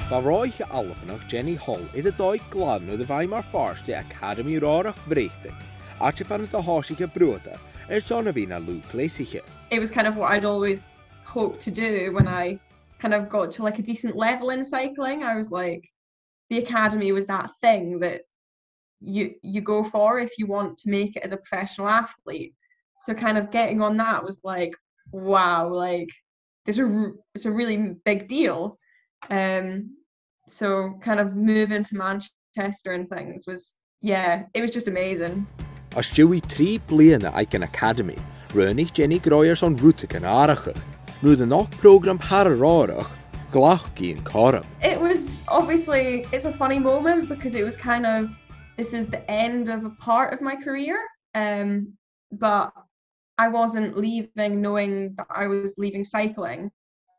Ba rothaiche Albannach Jenny Holl is a dóid glán the Weimar Forste Academy rárach breichting. Ache pan the thoiseach brúta sonna bhína Cluinnidh. It was kind of what I'd always hoped to do when I kind of got to like a decent level in cycling. I was like, the academy was that thing that you go for if you want to make it as a professional athlete. So kind of getting on that was like, wow, like it's a really big deal. So kind of moving to Manchester and things was, yeah, it was just amazing. As dúi 3 bliana ag an academy, runnig Jenny groiers on rothaiche an áireachar. Nu the noch program pararárach, glach gíon coram. It was obviously, it's a funny moment because it was kind of, this is the end of a part of my career, but I wasn't leaving knowing that I was leaving cycling.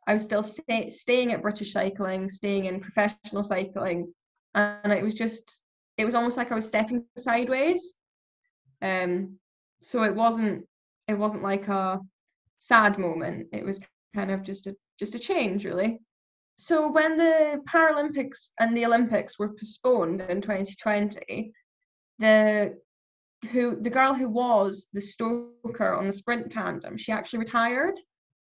I was still staying at British cycling, staying in professional cycling, and it was almost like I was stepping sideways. So it wasn't like a sad moment. It was kind of just a change, really. So when the Paralympics and the Olympics were postponed in 2020, the girl who was the stoker on the sprint tandem, she actually retired.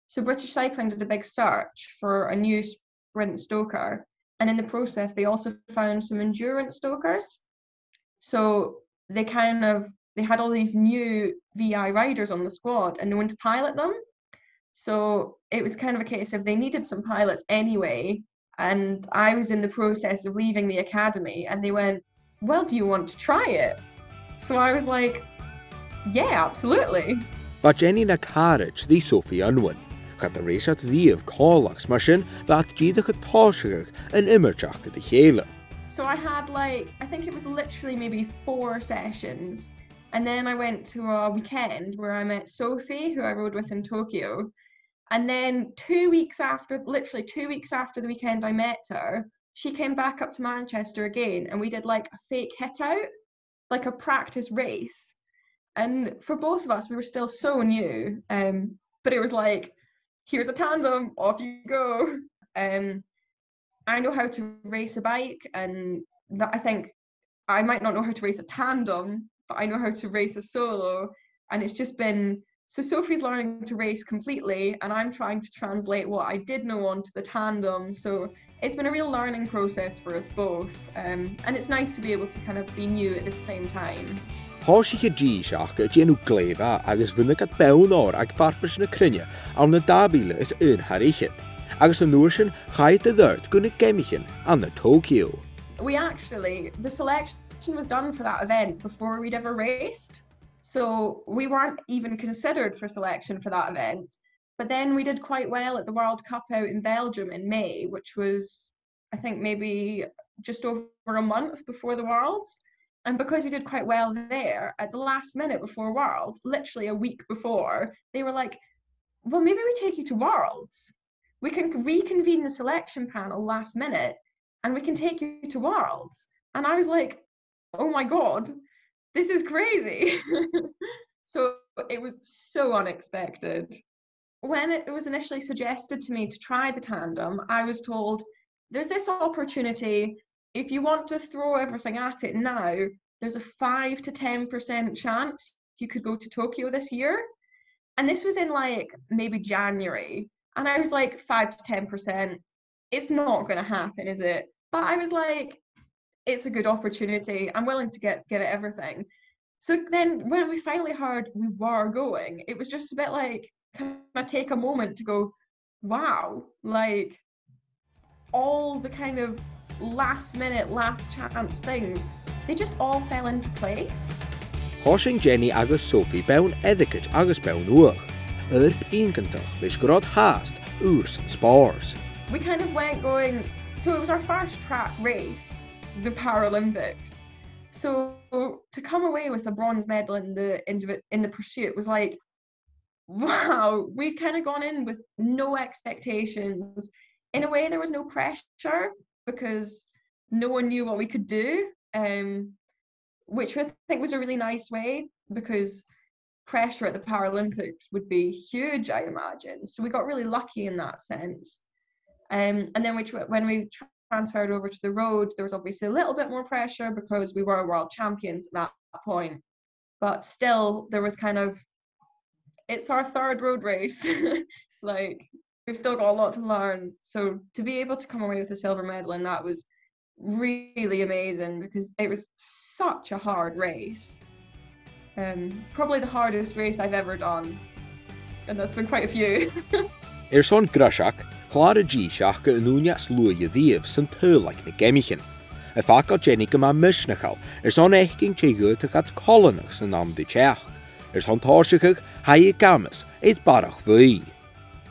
So British Cycling did a big search for a new sprint stoker, and in the process they also found some endurance stokers. So they had all these new VI riders on the squad and no one to pilot them. So it was kind of a case of they needed some pilots anyway, and I was in the process of leaving the academy, and they went, well, do you want to try it? So I was like, yeah, absolutely. But Jenny na carriage the Sophie Unwin. Gat the race at the of callachs machine that Gida could thoiseach an immerjach at the héle. So I had I think it was literally maybe 4 sessions. And then I went to a weekend where I met Sophie, who I rode with in Tokyo. And then 2 weeks after, literally 2 weeks after the weekend I met her, she came back up to Manchester again, and we did like a fake hit out, like a practice race. And for both of us, we were still so new. But it was like, here's a tandem, off you go. I know how to race a bike, and I think I might not know how to race a tandem, but I know how to race a solo. And it's just been, so Sophie's learning to race completely, and I'm trying to translate what I did know onto the tandem. So it's been a real learning process for us both. And it's nice to be able to kind of be new at the same time. Thoiseach Geamaichean Genú Gléba agus bhunnach at beanár ag farpas na Cluinnidh an na dábíle is an-dràsta. Agus an nuair sin chaid a d'irt go na Geamaichean an na Tokyo. The selection was done for that event before we'd ever raced. So we weren't even considered for selection for that event. But then we did quite well at the World Cup out in Belgium in May, which was, I think, maybe just over a month before the Worlds. And because we did quite well there, at the last minute before Worlds, literally a week before, they were like, well, maybe we take you to Worlds. We can reconvene the selection panel last minute and we can take you to Worlds. And I was like, oh my God, this is crazy. So it was so unexpected. When it was initially suggested to me to try the tandem, I was told, there's this opportunity. If you want to throw everything at it now, there's a 5 to 10% chance you could go to Tokyo this year. And this was in maybe January. And I was like, 5 to 10%, it's not going to happen, is it? But I was like, it's a good opportunity. I'm willing to give it everything. So then when we finally heard we were going, it was just a bit like, can I take a moment to go, wow, all the kind of last minute, last chance things, they just all fell into place. Thoiseach Jenny agus Sophie bewn edicid agus bewn uach. Incantach leis grod hast and spars. We kind of went going, so it was our first track race, the Paralympics. So to come away with a bronze medal in the pursuit was like, wow, we'd kind of gone in with no expectations. In a way, there was no pressure because no one knew what we could do, which I think was a really nice way, because pressure at the Paralympics would be huge, I imagine. So we got really lucky in that sense. And then when we transferred over to the road, there was obviously a little bit more pressure because we were world champions at that point. But still, there was kind of, it's our third road race. Like, we've still got a lot to learn. So to be able to come away with a silver medal in that was really amazing, because it was such a hard race. Probably the hardest race I've ever done. And there's been quite a few. Airson grasach, chláir díseach go anúneas luaidh san thoiseach na Geamaichean. A fáil Jenny go má misnachal, son échgin tégúte at Collinnidh san am de teach. Son thoiseach haigh gamas, barach bhí.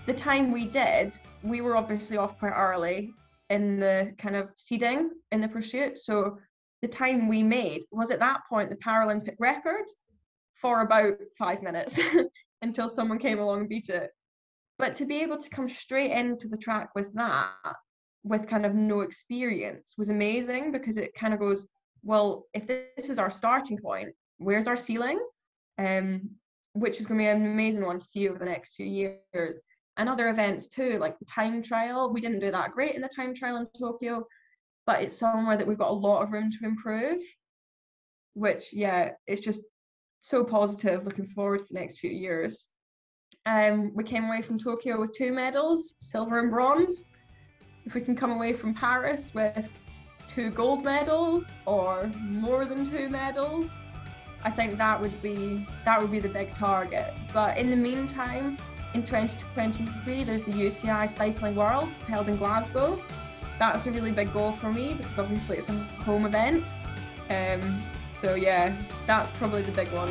The time we did, we were obviously off quite early in the kind of seeding in the pursuit. So the time we made was at that point the Paralympic record for about 5 minutes until someone came along and beat it. But to be able to come straight into the track with that, with kind of no experience, was amazing, because it kind of goes, well, if this is our starting point, where's our ceiling? Which is going to be an amazing one to see over the next few years. And other events too, like the time trial. We didn't do that great in the time trial in Tokyo, but it's somewhere that we've got a lot of room to improve, which, yeah, it's just so positive, looking forward to the next few years. We came away from Tokyo with 2 medals, silver and bronze. If we can come away from Paris with 2 gold medals or more than 2 medals, I think that would be the big target. But in the meantime, in 2023, there's the UCI Cycling Worlds held in Glasgow. That's a really big goal for me, because obviously it's a home event. So yeah, that's probably the big one.